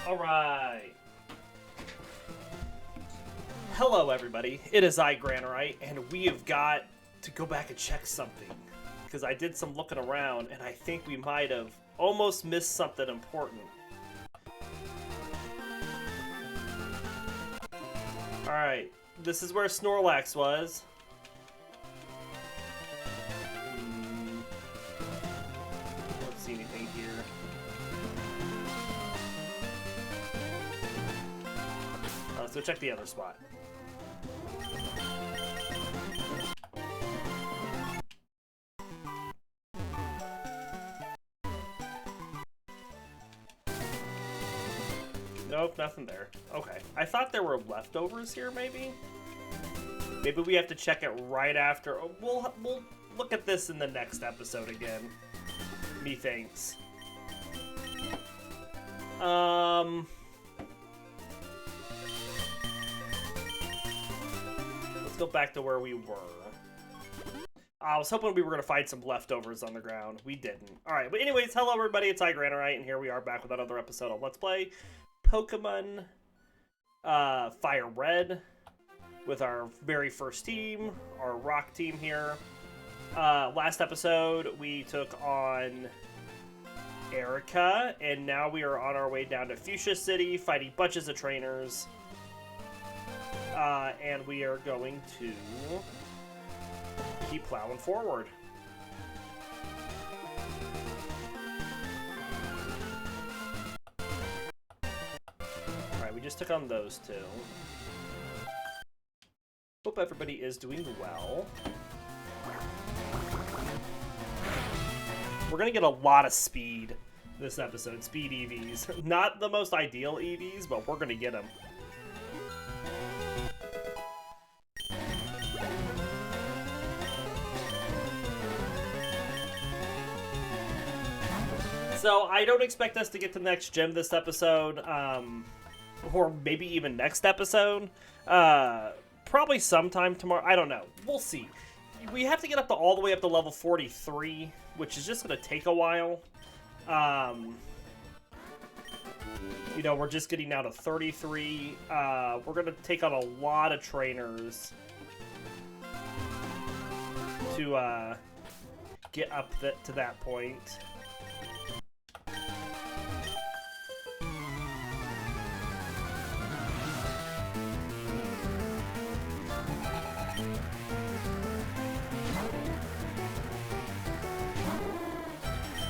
Alright. Hello everybody, it is I, Granorite, and we have got to go back and check something. Because I did some looking around, and I think we might have almost missed something important. Alright, this is where Snorlax was. Don't see anything here. Let's go check the other spot. Nope, nothing there. Okay. I thought there were leftovers here, maybe? Maybe we have to check it right after. We'll look at this in the next episode again. Methinks. Let's go back to where we were. I was hoping we were going to find some leftovers on the ground. We didn't. Alright, but anyways, hello everybody, it's I, Granorite, and here we are back with another episode of Let's Play Pokemon Fire Red with our very first team, our rock team here. Last episode, we took on Erica, and now we are on our way down to Fuchsia City, fighting bunches of trainers. And we are going to keep plowing forward. Alright, we just took on those two. Hope everybody is doing well. We're gonna get a lot of speed this episode. Speed EVs. Not the most ideal EVs, but we're gonna get them. So I don't expect us to get to the next gym this episode, or maybe even next episode. Probably sometime tomorrow. I don't know. We'll see. We have to get up to all the way up to level 43, which is just going to take a while. You know, we're just getting now to 33. We're going to take on a lot of trainers to get up to that point.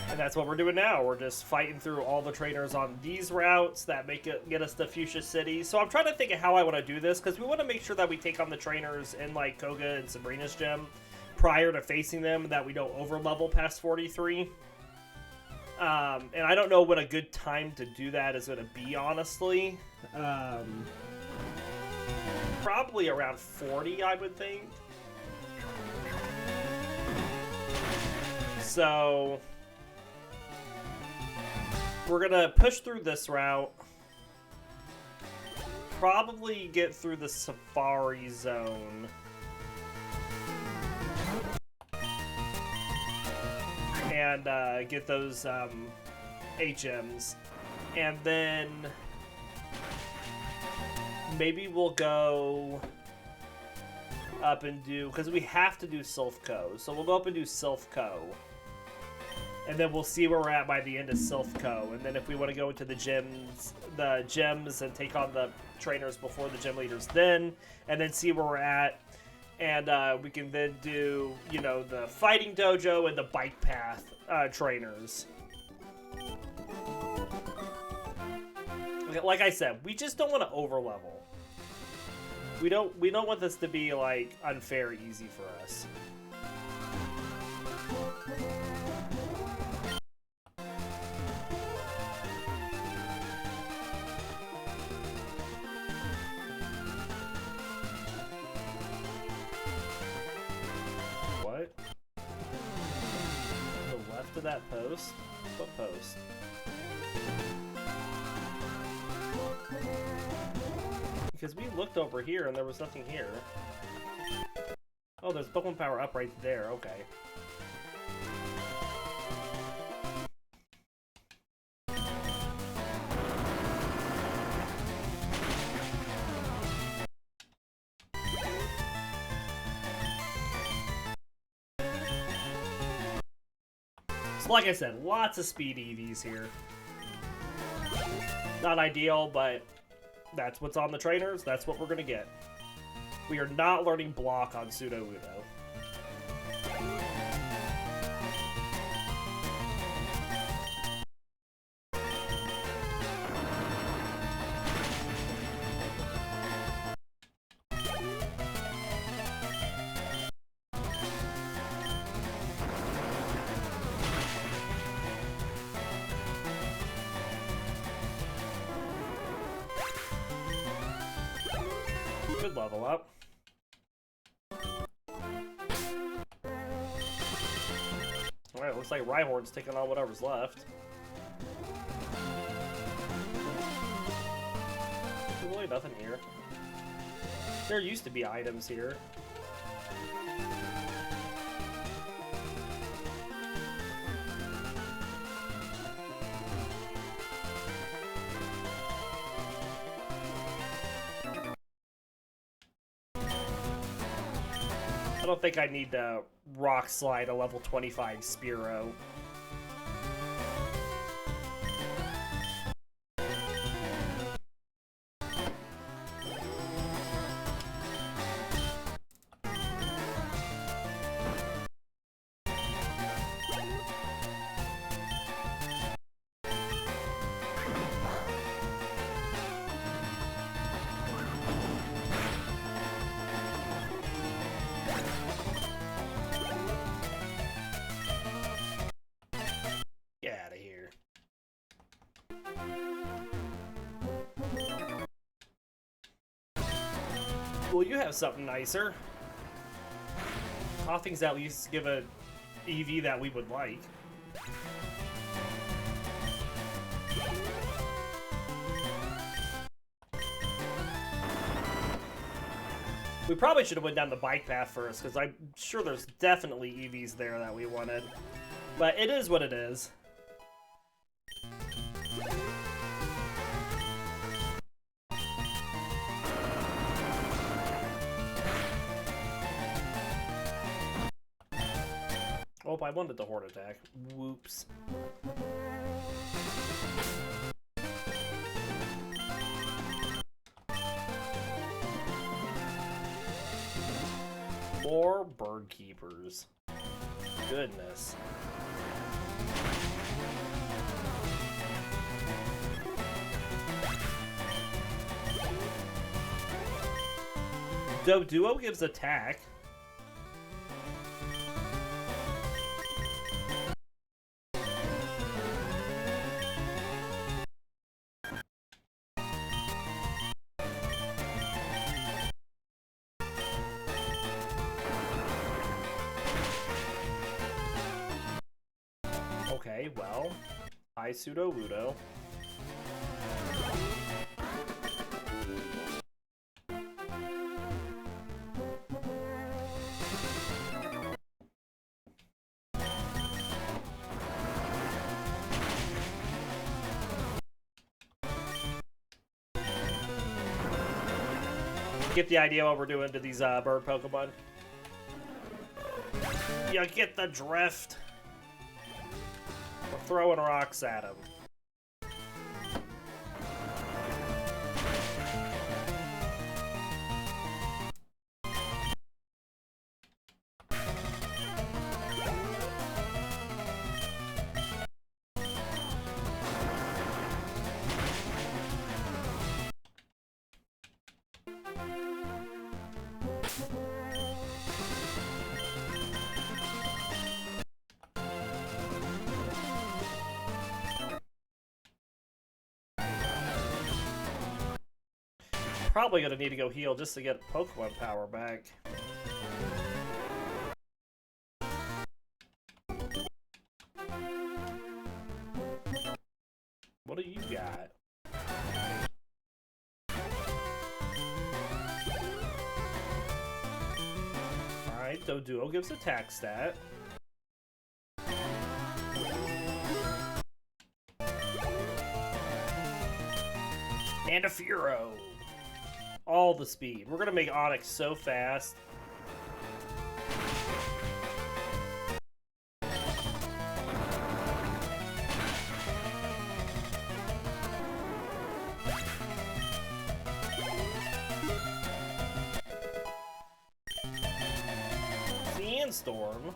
And that's what we're doing now. We're just fighting through all the trainers on these routes that get us to Fuchsia City. So I'm trying to think of how I want to do this, because we want to make sure that we take on the trainers in like Koga and Sabrina's gym prior to facing them, that we don't over level past 43. And I don't know what a good time to do that is going to be, honestly. Probably around 40, I would think. So we're gonna push through this route. Probably get through the Safari Zone. And get those HMs. And then maybe we'll go up and do, because we have to do Silph Co. So we'll go up and do Silph Co. And then we'll see where we're at by the end of Silph Co. And then if we want to go into the gyms and take on the trainers before the gym leaders then, and then see where we're at. And we can then do, you know, the fighting dojo and the bike path trainers. Like I said, we just don't want to overlevel. We don't want this to be like unfair easy for us. What? To the left of that post? What post? Because we looked over here and there was nothing here. Oh, there's Pokemon Power up right there. Okay. Like I said, lots of speed EVs here. Not ideal, but that's what's on the trainers. That's what we're going to get. We are not learning block on Sudowoodo. Good level up. Alright, looks like Rhyhorn's taking on whatever's left. There's really nothing here. There used to be items here. I don't think I need to rock slide a level 25 Spearow. Get out of here. Well, you have something nicer. Coughing's at least give a EV that we would like. We probably should have went down the bike path first, because I'm sure there's definitely EVs there that we wanted. But it is what it is. Oh, I wanted the Horde attack. Whoops. More bird keepers. Goodness. Duo gives attack. Okay, well, hi Sudowoodo. Get the idea what we're doing to these bird Pokemon? You get the drift. We're throwing rocks at him. Probably gonna need to go heal just to get Pokemon power back. What do you got? Alright, Duo gives attack stat. And a Furo. All the speed. We're gonna make Onix so fast. Sandstorm.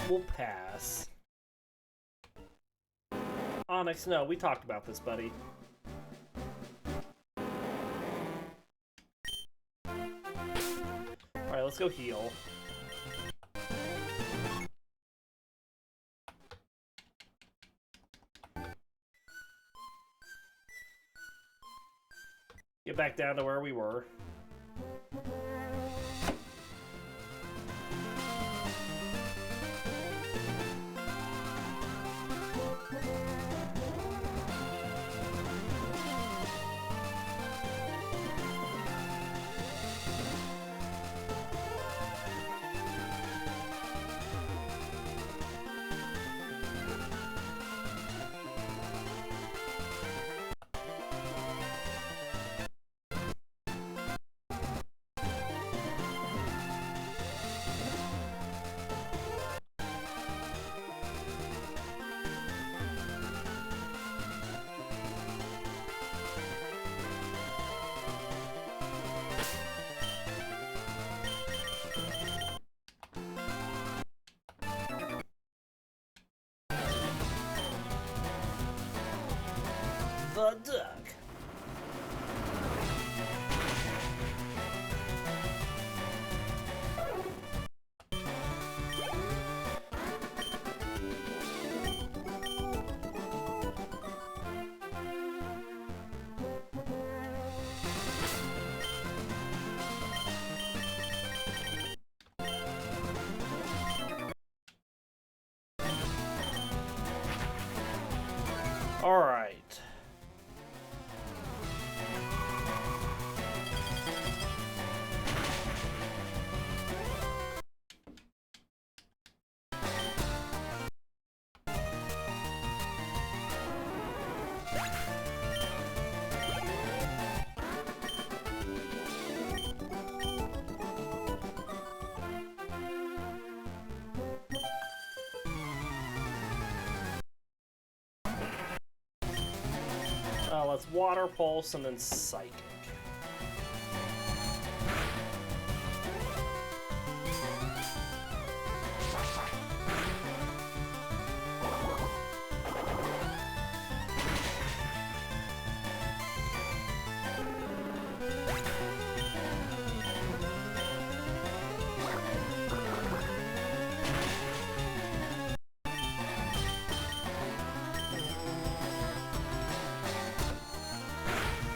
We'll pass. Onix, no, we talked about this, buddy. Alright, let's go heal. Get back down to where we were. The duck. All right. Let's Water Pulse and then Psychic.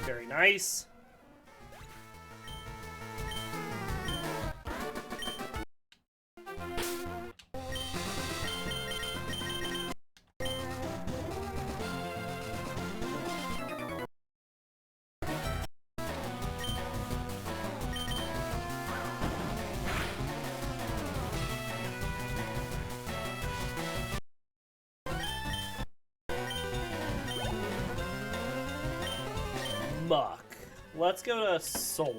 Very nice. Muck. Let's go to Solrock.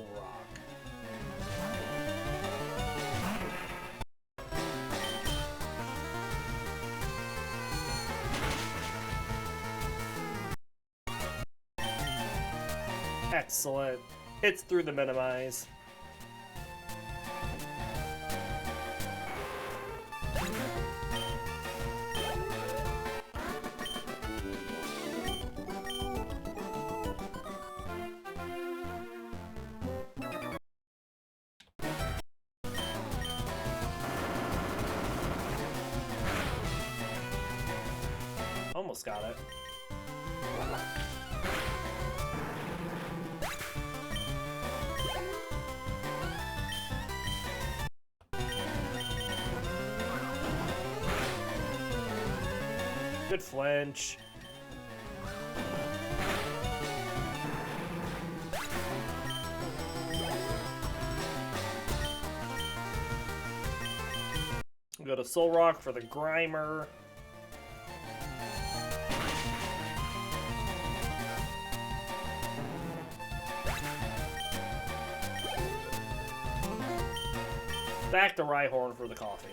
Excellent. Hits through the minimize. Almost got it. Good flinch. Go to Solrock for the Grimer. Back to Rhyhorn for the coffee.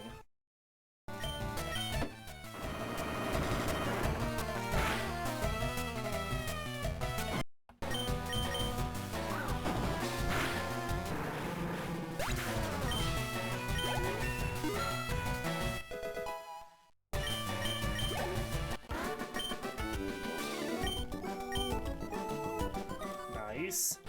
Nice.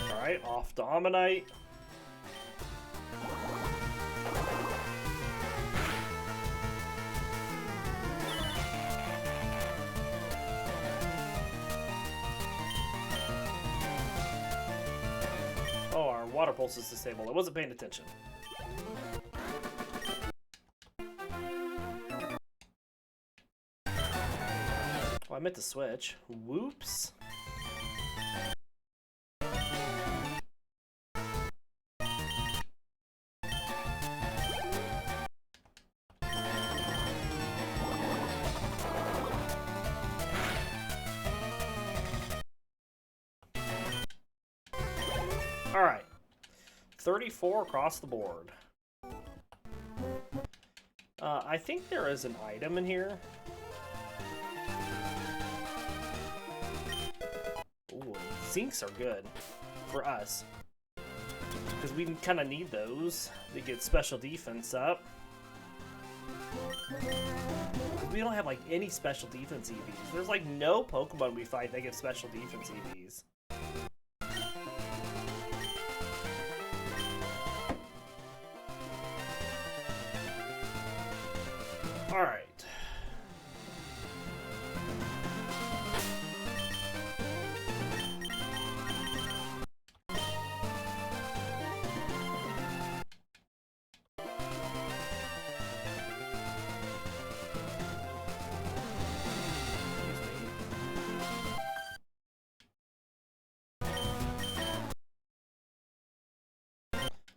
Alright, off to Omanyte. Oh, our water pulse is disabled. I wasn't paying attention. Oh, I meant to switch. Whoops. Alright. 34 across the board. I think there is an item in here. Ooh, zincs are good for us. Because we kind of need those to get special defense up. We don't have like any special defense EVs. There's like no Pokemon we fight that get special defense EVs. Alright.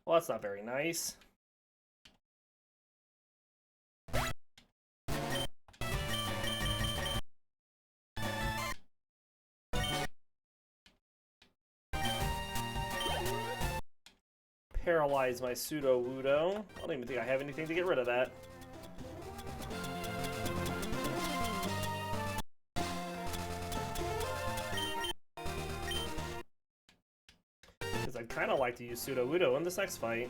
Well, that's not very nice. Paralyze my Sudowoodo. I don't even think I have anything to get rid of that. Because I'd kind of like to use Sudowoodo in this next fight.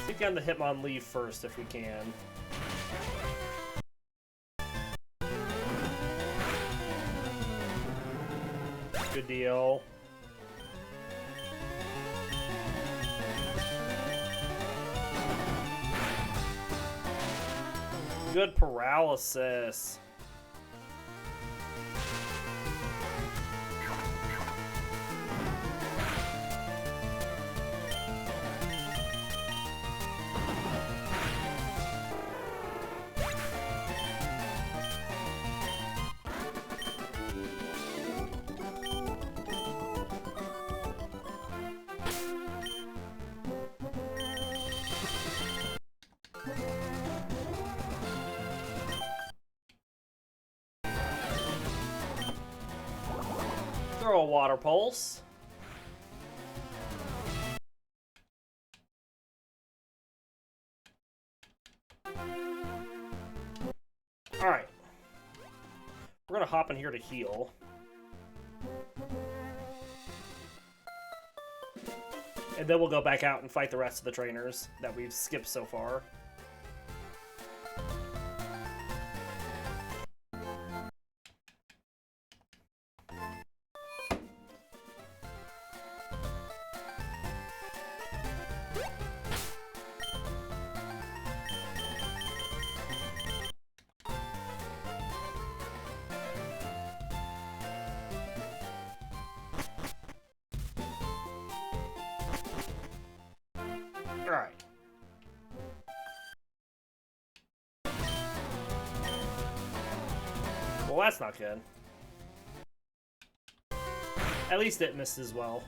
Take down the Hitmonlee first if we can. Good deal. Good paralysis. Throw a water pulse. Alright. We're gonna hop in here to heal. And then we'll go back out and fight the rest of the trainers that we've skipped so far. Alright. Well, that's not good. At least it missed as well.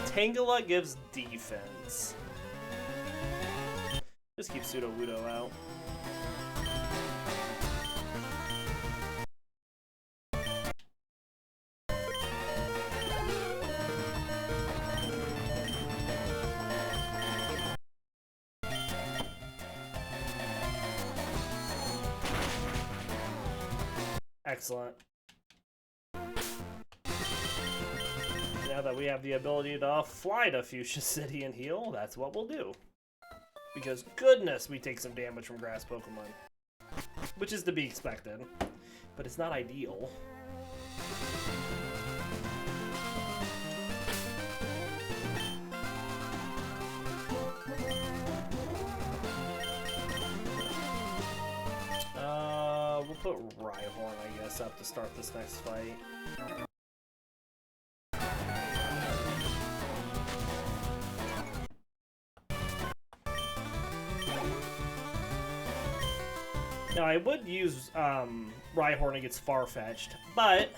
Tangela gives defense. Just keep Sudowoodo out. Excellent. Now that we have the ability to fly to Fuchsia City and heal, that's what we'll do. Because goodness, we take some damage from grass Pokemon. Which is to be expected. But it's not ideal. We'll put Rhyhorn, I guess, up to start this next fight. Now, I would use Rhyhorn against Farfetch'd, but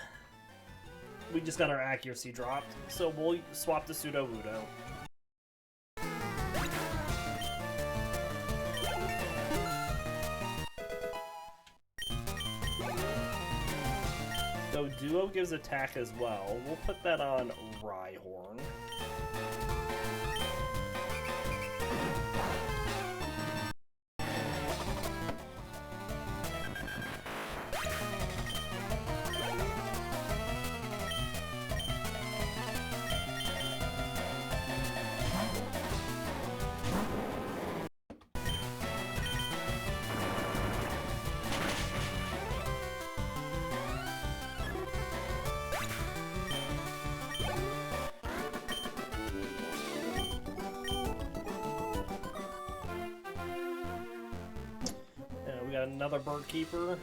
we just got our accuracy dropped, so we'll swap to Sudowoodo. So Duo gives attack as well. We'll put that on Rhyhorn. Got another bird keeper.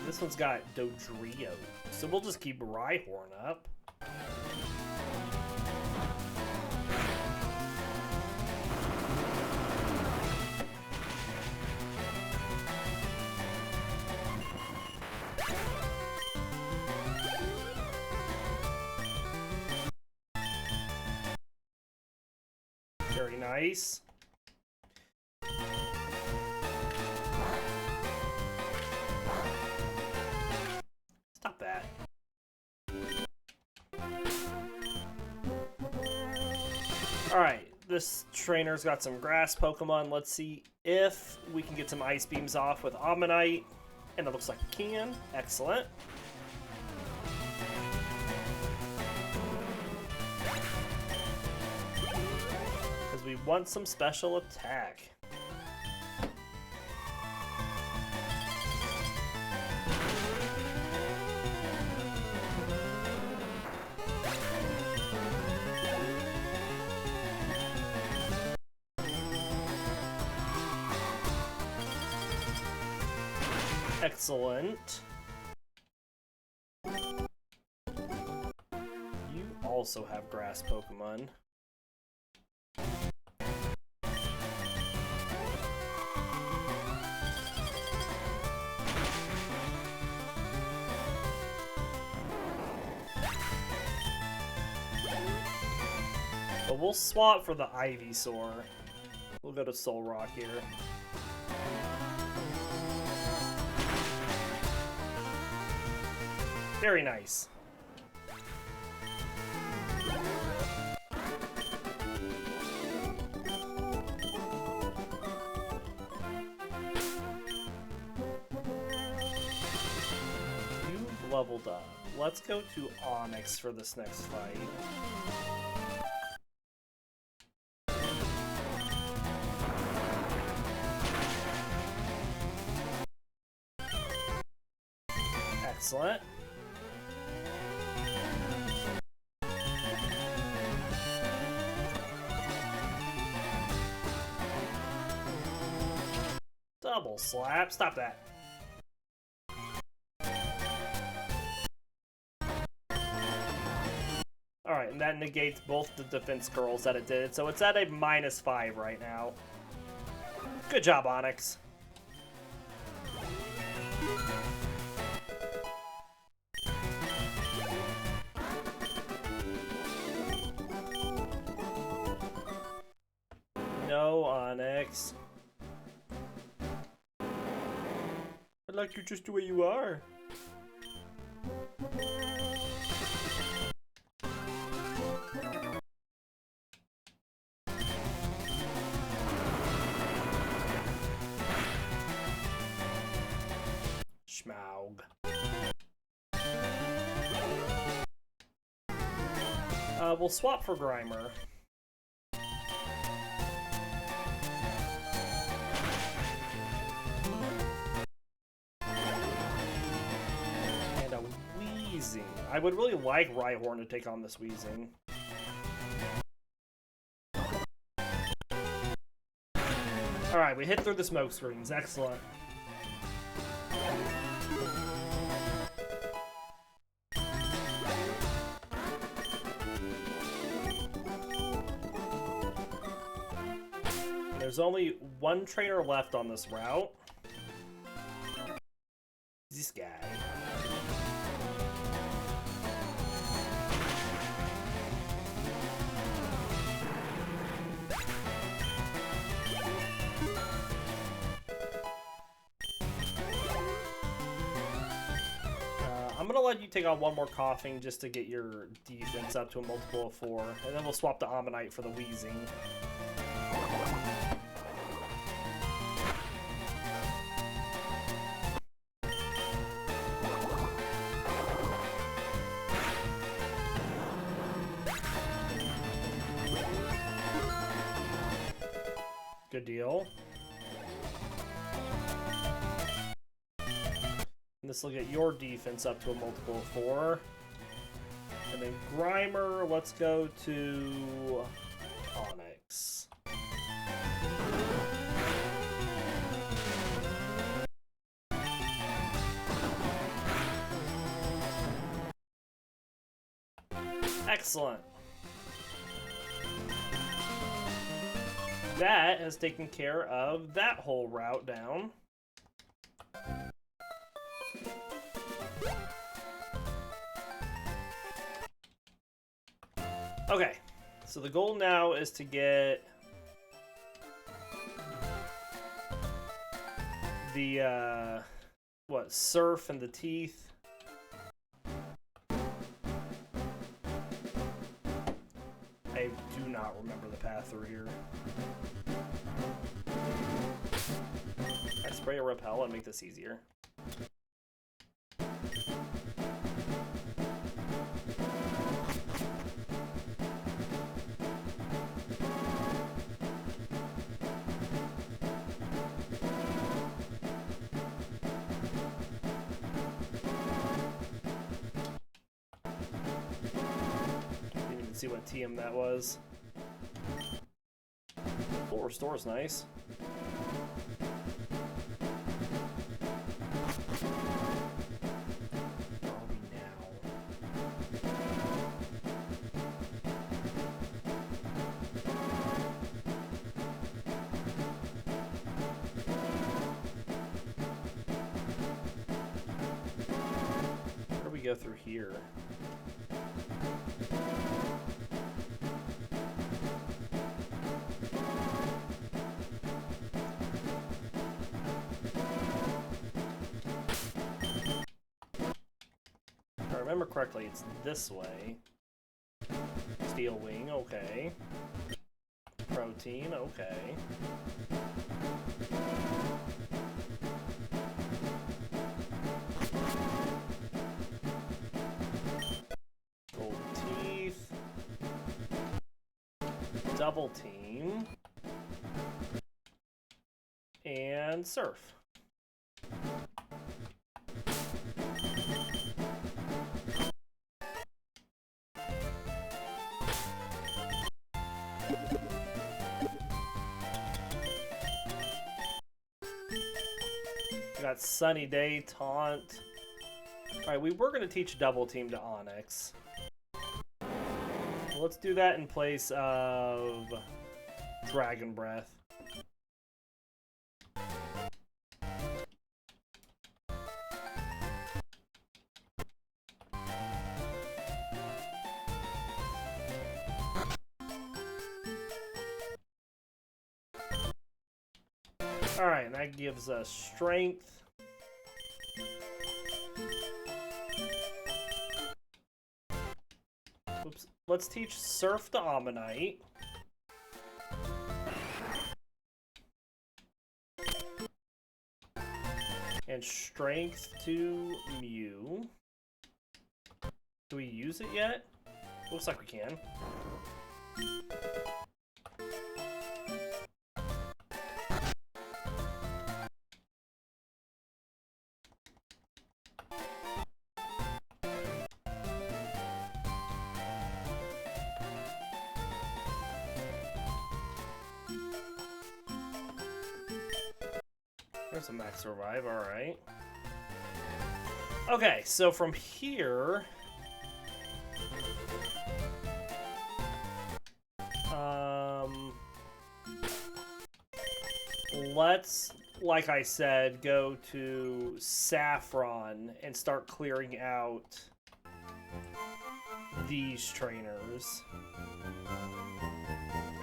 This one's got Dodrio, so we'll just keep Rhyhorn up. Very nice. Stop that. Alright, this trainer's got some grass Pokemon. Let's see if we can get some Ice Beams off with Omanyte. And it looks like we can. Excellent. Because we want some special attack. Excellent. You also have grass Pokemon. But we'll swap for the Ivysaur. We'll go to Solrock here. Very nice. You've leveled up. Let's go to Onix for this next fight. Excellent. Double slap. Stop that. And that negates both the defense curls that it did. So it's at a -5 right now. Good job, Onix. No, Onix. I like you just the way you are. Schmaug. We'll swap for Grimer. And a Weezing. I would really like Rhyhorn to take on this Weezing. Alright, we hit through the smoke screens. Excellent. There's only one trainer left on this route. This guy. I'm gonna let you take on one more coughing just to get your defense up to a multiple of 4, and then we'll swap to Omanyte for the Weezing. Good deal. And this will get your defense up to a multiple of 4. And then Grimer, let's go to Onix. Excellent. That has taken care of that whole route down. Okay, so the goal now is to get the, Surf and the Teeth. I do not remember the path through here. I spray a repel and make this easier. Didn't even see what TM that was. Full restore is nice. Go through here. If I remember correctly, it's this way. Steel Wing, okay. Protein, okay. Double team and Surf. We got Sunny Day, Taunt. Alright, we were going to teach Double Team to Onix. Let's do that in place of Dragon Breath. Alright, and that gives us strength. Oops. Let's teach Surf to Omanyte. And strength to Mew. Do we use it yet? Looks like we can. There's a max survive, alright. Okay, so from here... let's, like I said, go to Saffron and start clearing out these trainers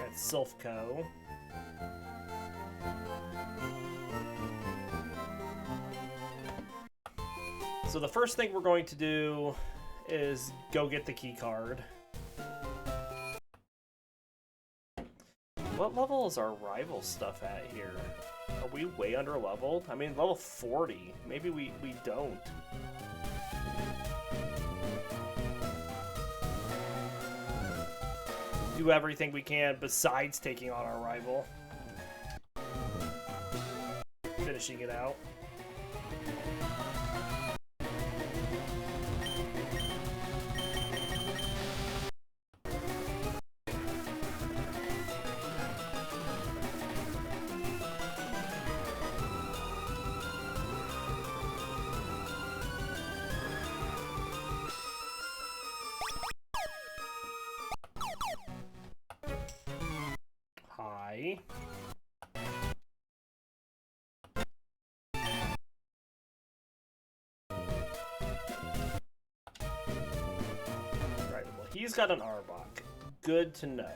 at Silph Co. So the first thing we're going to do is go get the key card. What level is our rival stuff at here? Are we way under leveled? I mean, level 40. Maybe we don't. Do everything we can besides taking on our rival. Finishing it out. Hi. Right, well, he's got an Arbok. Good to know.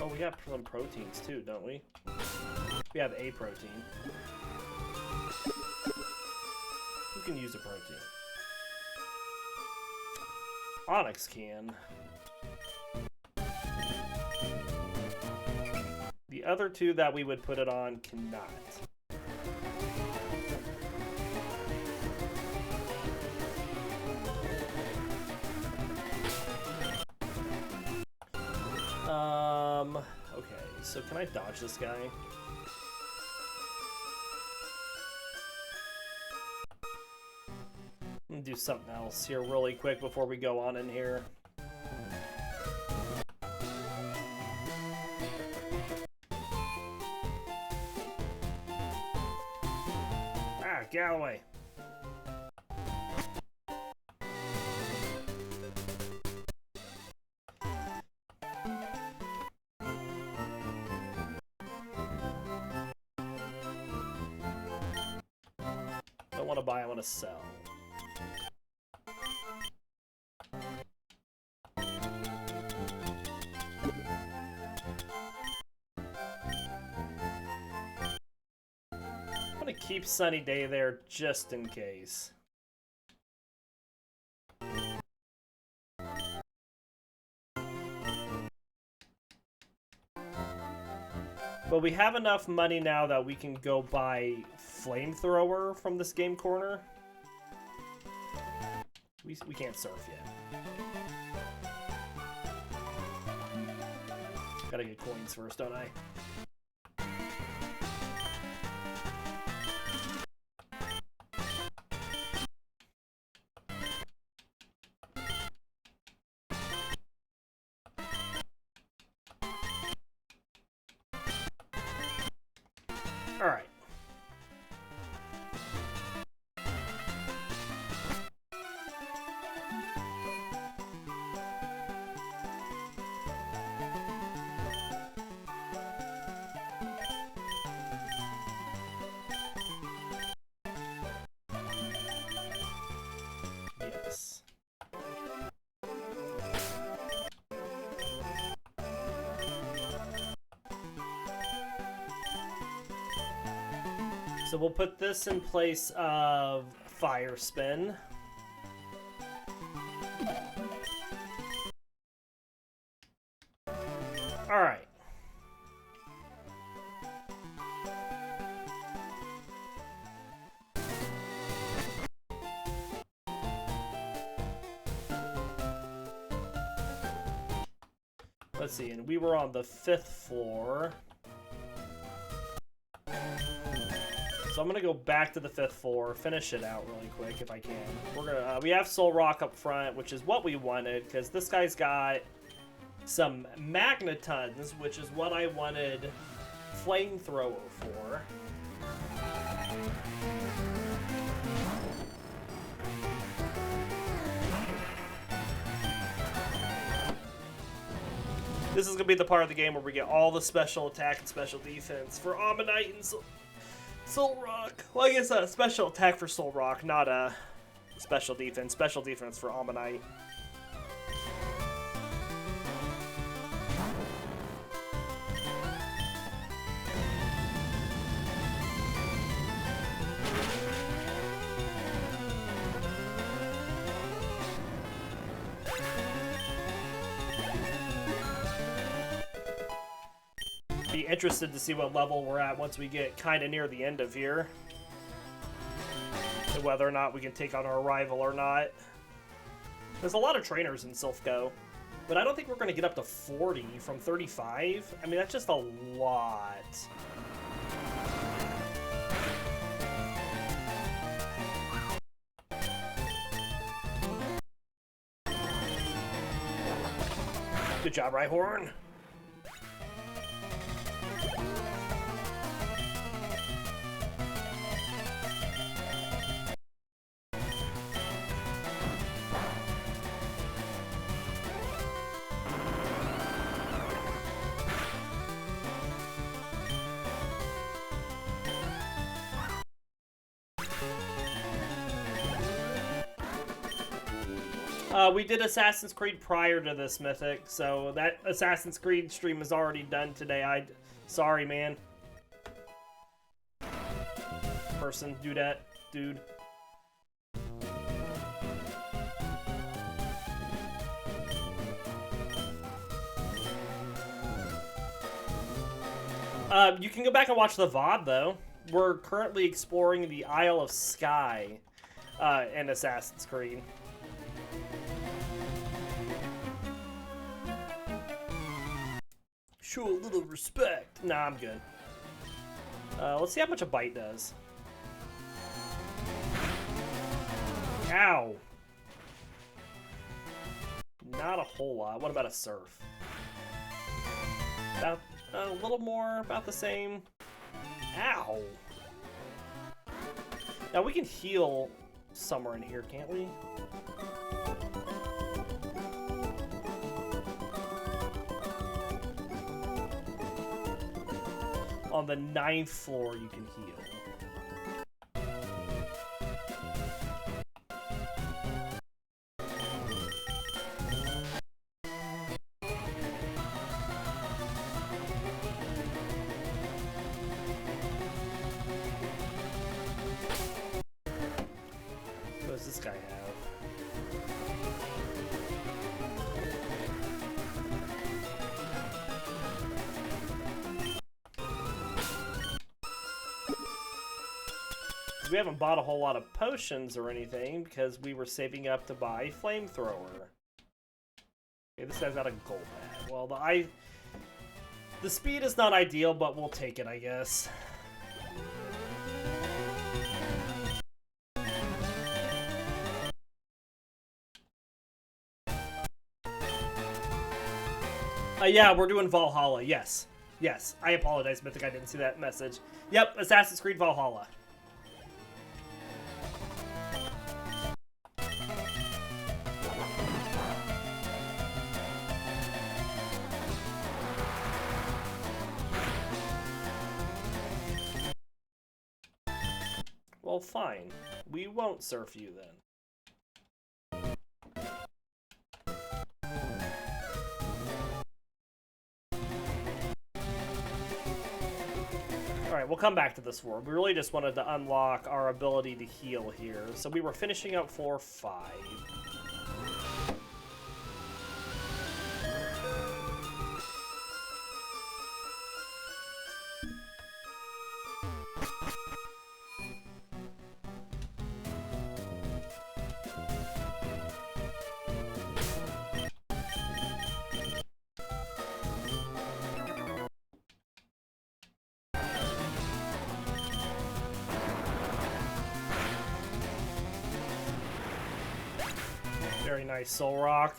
Oh, we got some proteins too, don't we? We have a protein. Who can use a protein? Onix can. The other two that we would put it on cannot. Okay, so can I dodge this guy? I'm gonna do something else here really quick before we go on in here. Ah, get out of the way. Don't want to buy, I want to sell. I'm gonna keep Sunny Day there just in case. But we have enough money now that we can go buy Flamethrower from this game corner. We can't surf yet. Gotta get coins first, don't I? Alright. Yes. So we'll put this in place of Fire Spin. Alright. Let's see, and we were on the 5th floor. So I'm gonna go back to the 5th floor, finish it out really quick if I can. We're gonna we have Solrock up front, which is what we wanted, because this guy's got some Magnetons, which is what I wanted Flamethrower for. This is gonna be the part of the game where we get all the special attack and special defense for Omanyte and Solrock. Well, I guess a special attack for Solrock, not a special defense. Special defense for Omanyte. Be interested to see what level we're at once we get kind of near the end of here. And whether or not we can take on our rival or not. There's a lot of trainers in Silph Co, but I don't think we're going to get up to 40 from 35. I mean, that's just a lot. Good job, Rhyhorn. We did Assassin's Creed prior to this Mythic, so that Assassin's Creed stream is already done today. Sorry, man. Person, do that, dude. You can go back and watch the VOD, though. We're currently exploring the Isle of Skye in Assassin's Creed. Show a little respect. Nah, I'm good. Let's see how much a bite does. Ow. Not a whole lot. What about a surf? About a little more, about the same. Ow. Now we can heal somewhere in here, can't we? On the 9th floor, you can heal. What does this guy have? We haven't bought a whole lot of potions or anything because we were saving up to buy Flamethrower. Okay, this guy's got a gold hat. Well, the speed is not ideal, but we'll take it, I guess. Yeah, we're doing Valhalla, yes. Yes, I apologize, Mythic. I didn't see that message. Yep, Assassin's Creed Valhalla. Well, fine. We won't surf you then. Alright, we'll come back to this war. We really just wanted to unlock our ability to heal here. So we were finishing up floor 5. Very nice, Solrock.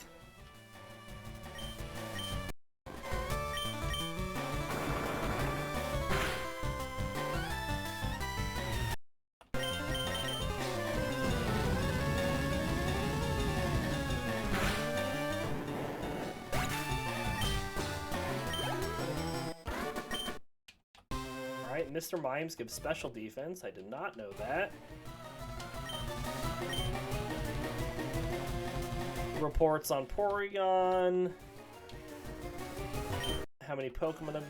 Alright, Mr. Mimes gives special defense. I did not know that. Reports on Porygon. How many Pokemon have...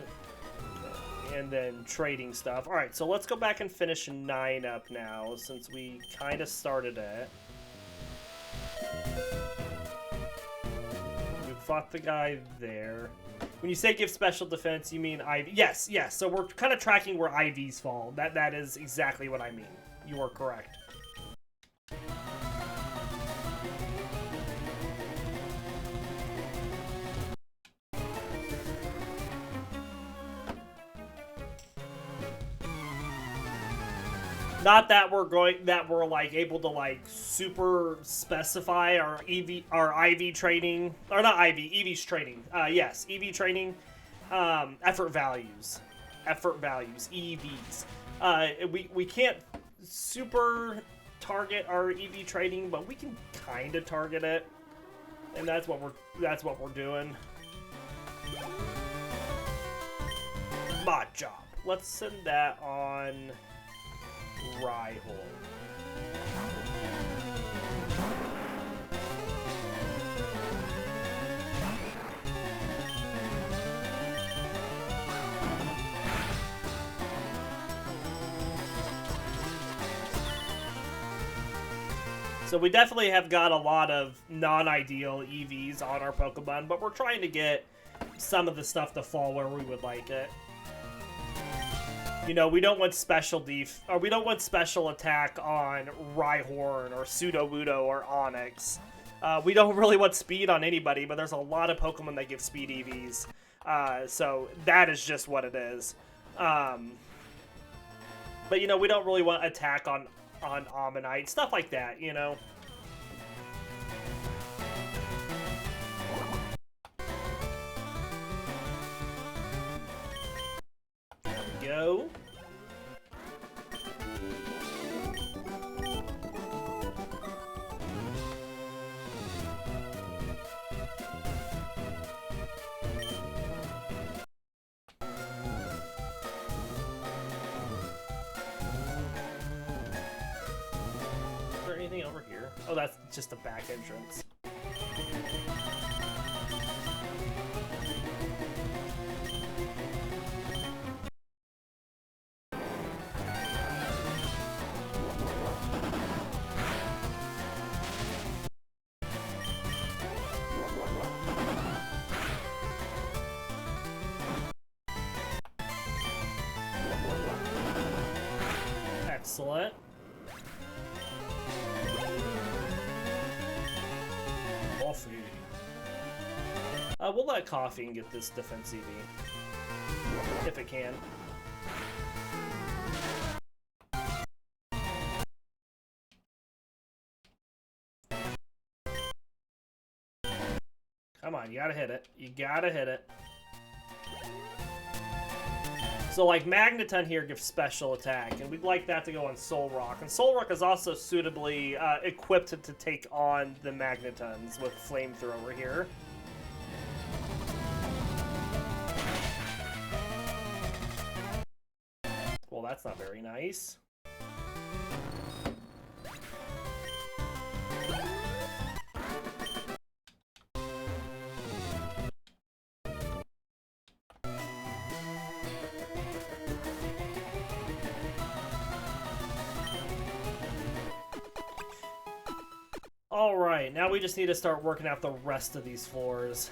And then trading stuff. Alright, so let's go back and finish 9 up now, since we kind of started it. We fought the guy there. When you say give special defense, you mean IV? Yes, yes. So we're kind of tracking where IVs fall. That is exactly what I mean. You are correct. Not that we're like able to like super specify our IV training, or not EV's training. Yes, EV training, effort values, EVs. We can't super target our EV training, but we can kind of target it, and that's what we're doing. Mod job. Let's send that on Rhyhorn. So we definitely have got a lot of non-ideal EVs on our Pokemon, but we're trying to get some of the stuff to fall where we would like it. You know, we don't want special we don't want special attack on Rhyhorn or Sudowoodo or Onix. We don't really want speed on anybody, but there's a lot of Pokemon that give speed EVs. So that is just what it is. But you know, we don't really want attack on Omanyte, stuff like that, you know. There we go. Is there anything over here? Oh, that's just the back entrance. Excellent. Coffee. We'll let Coffee and get this defense EV. If it can. Come on, you gotta hit it. You gotta hit it. So, like, Magneton here gives special attack, and we'd like that to go on Solrock. And Solrock is also suitably equipped to take on the Magnetons with Flamethrower here. Well, that's not very nice. Alright, now we just need to start working out the rest of these floors.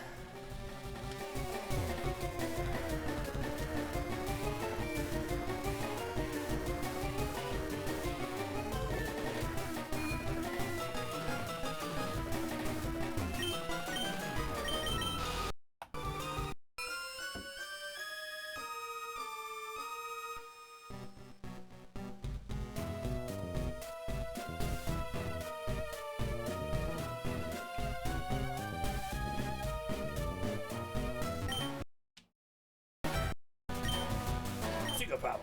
Power.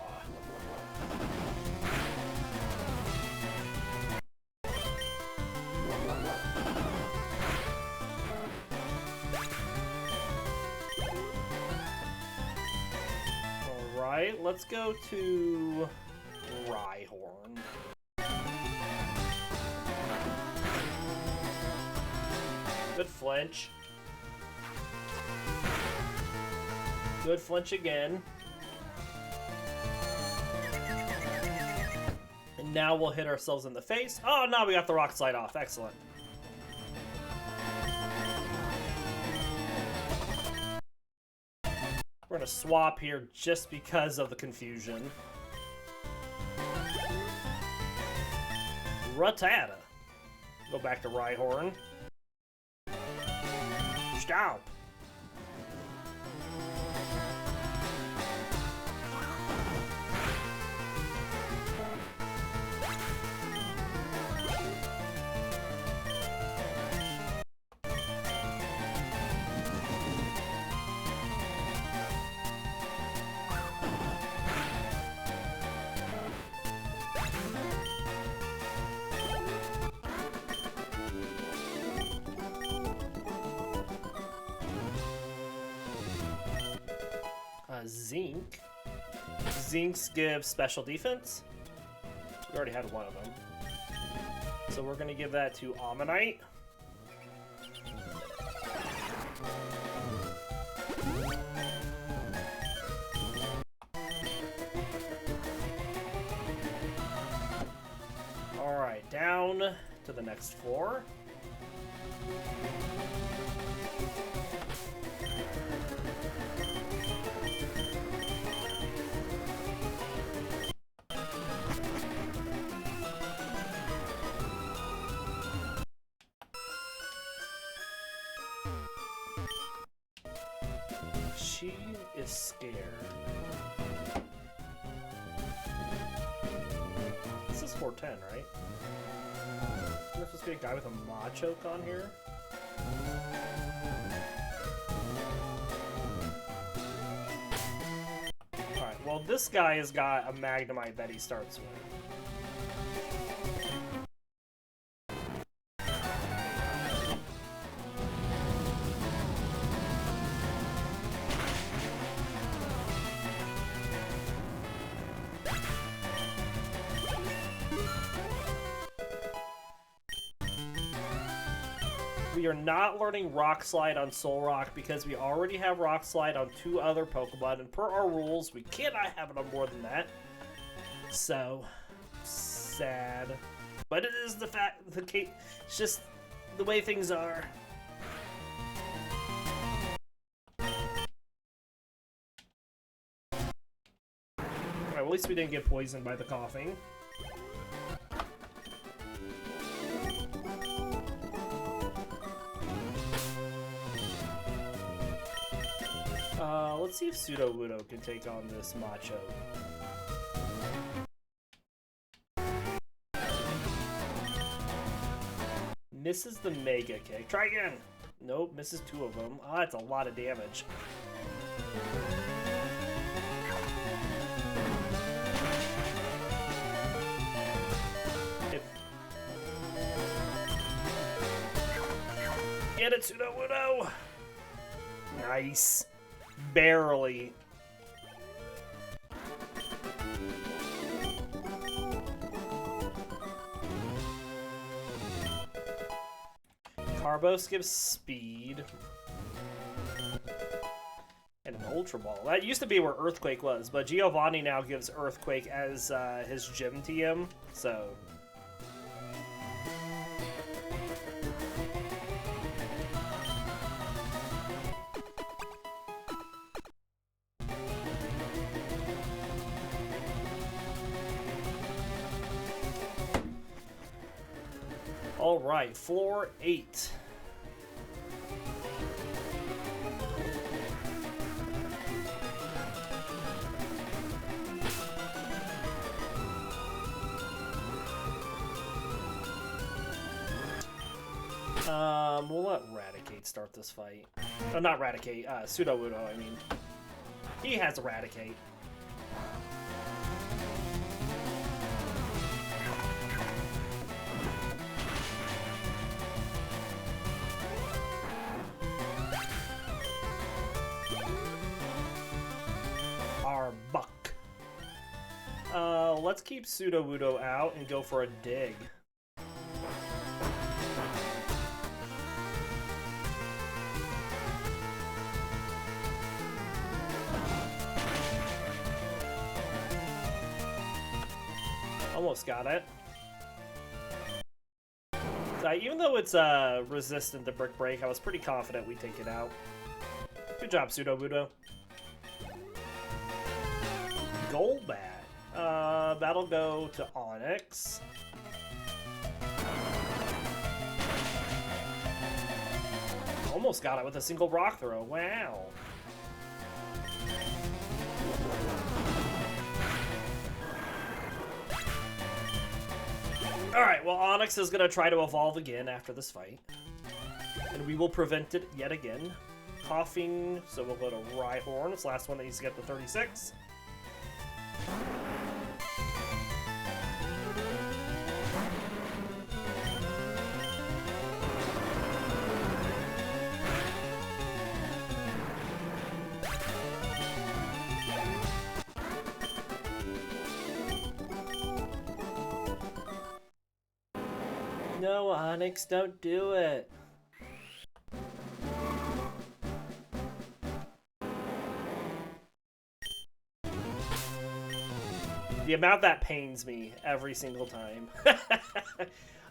Alright, let's go to Rhyhorn. Good flinch. Good flinch again. Now we'll hit ourselves in the face. Oh, no, we got the rock slide off. Excellent. We're going to swap here just because of the confusion. Rattata. Go back to Rhyhorn. Stomp. Zinc. Zincs give special defense. We already had one of them. So we're going to give that to Omanyte. Alright, down to the next floor. She is scared. This is 410, right? There's supposed to be a guy with a Machoke on here. Alright, well this guy has got a Magnemite that he starts with. We are not learning Rock Slide on Solrock because we already have Rock Slide on 2 other Pokemon, and per our rules, we cannot have it on more than that. So, sad. But it is the case. It's just the way things are. Alright, well, at least we didn't get poisoned by the coughing. Let's see if Sudowoodo can take on this Macho. Misses the Mega Kick. Try again! Nope, misses 2 of them. Ah, that's a lot of damage. Get it, Sudowoodo! Nice. Barely. Carbos gives speed. And an Ultra Ball. That used to be where Earthquake was, but Giovanni now gives Earthquake as his gym TM, so... Alright, floor 8. We'll let Raticate start this fight. Oh, not Raticate, Sudowoodo, I mean. He has Eradicate. Our buck. Let's keep Sudowoodo out and go for a dig. Almost got it. Even though it's resistant to Brick Break, I was pretty confident we'd take it out. Good job, Sudowoodo. Golbat. That'll go to Onix. Almost got it with a single rock throw. Wow. Alright, well, Onix is going to try to evolve again after this fight. And we will prevent it yet again. Coughing, so we'll go to Rhyhorn. It's the last one that needs to get to 36. No, Onix, don't do it. The amount that pains me every single time.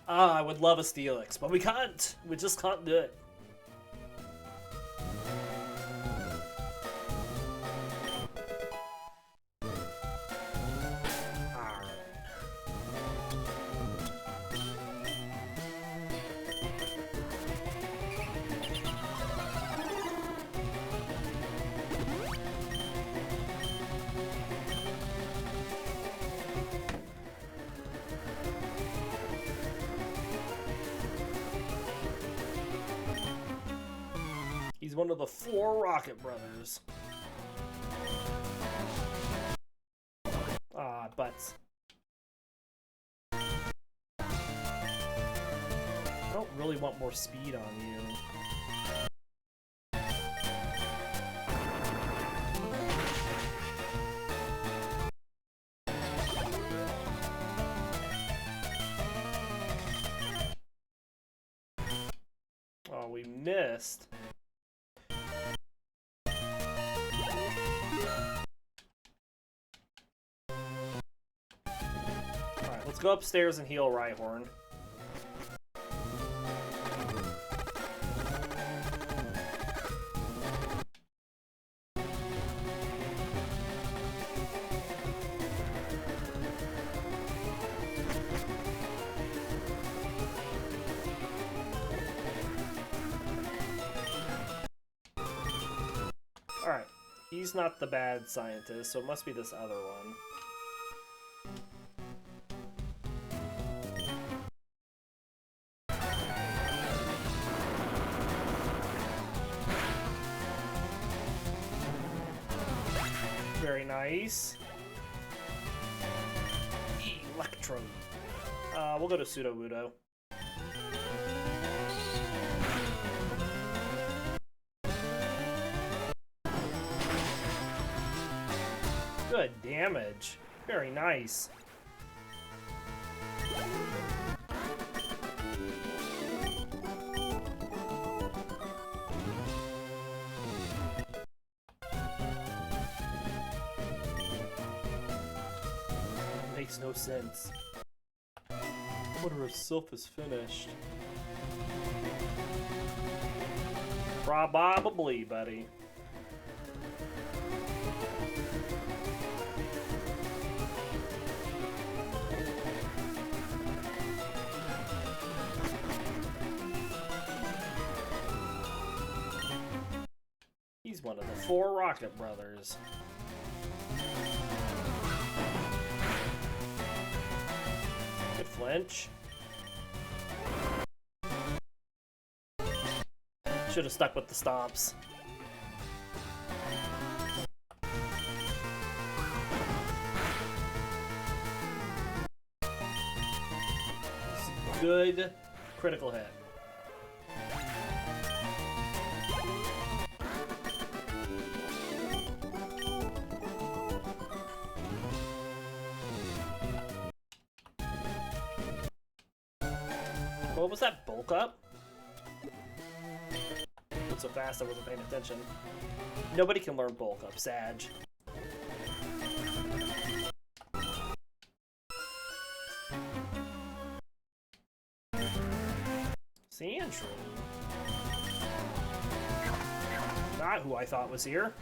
I would love a Steelix, but we can't. We just can't do it. He's one of the 4 Rocket Brothers. Ah, butts. I don't really want more speed on you. Oh, we missed. Let's go upstairs and heal Rhyhorn. Alright, he's not the bad scientist, so it must be this other one. Very nice. Electro. We'll go to Sudowoodo. Good damage. Very nice. Makes no sense. I wonder if Silph is finished. Probably, buddy. He's one of the 4 Rocket Brothers. Good flinch. Should have stuck with the stomps. Good critical hit. What was that? Bulk up? Went so fast I wasn't paying attention. Nobody can learn bulk up, Sag. Sandshrew. Not who I thought was here.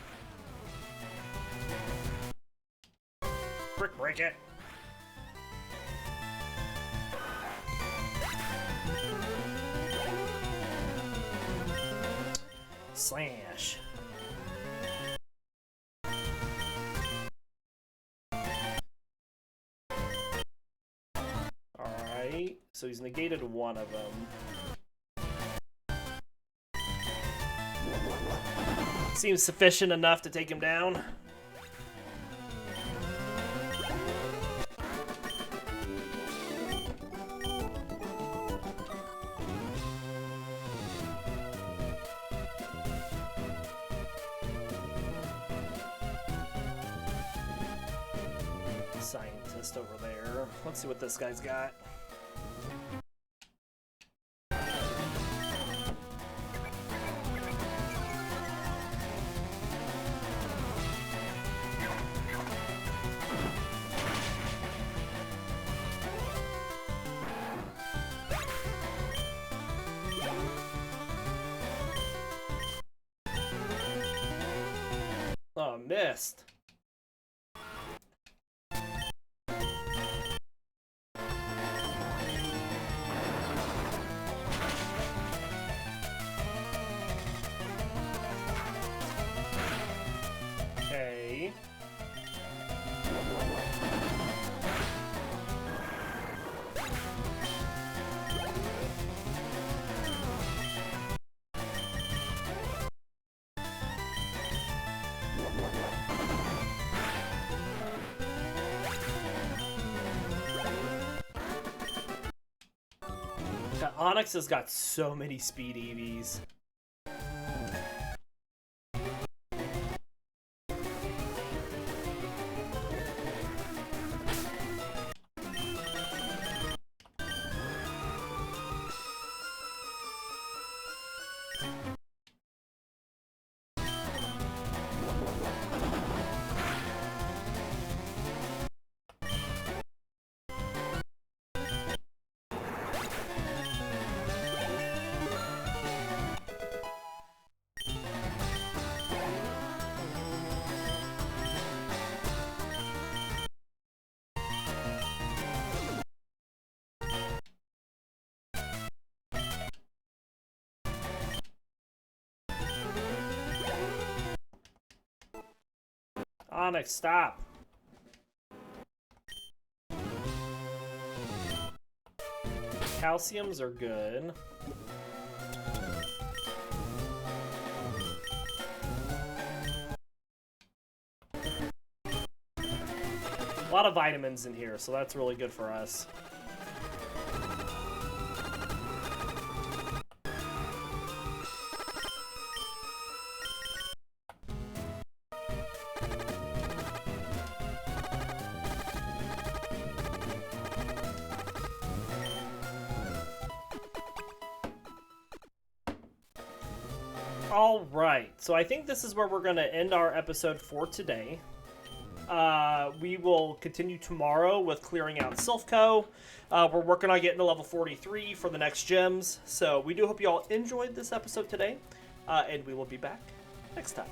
Brick break it. Slash. Alright, so he's negated one of them. Seems sufficient enough to take him down. Scientist over there. Let's see what this guy's got. Oh, missed. Okay. Onix has got so many speed EVs. Onix, stop. Calciums are good. A lot of vitamins in here, so that's really good for us. All right, so I think this is where we're going to end our episode for today. We will continue tomorrow with clearing out Silph Co. We're working on getting to level 43 for the next gems. So we do hope you all enjoyed this episode today, and we will be back next time.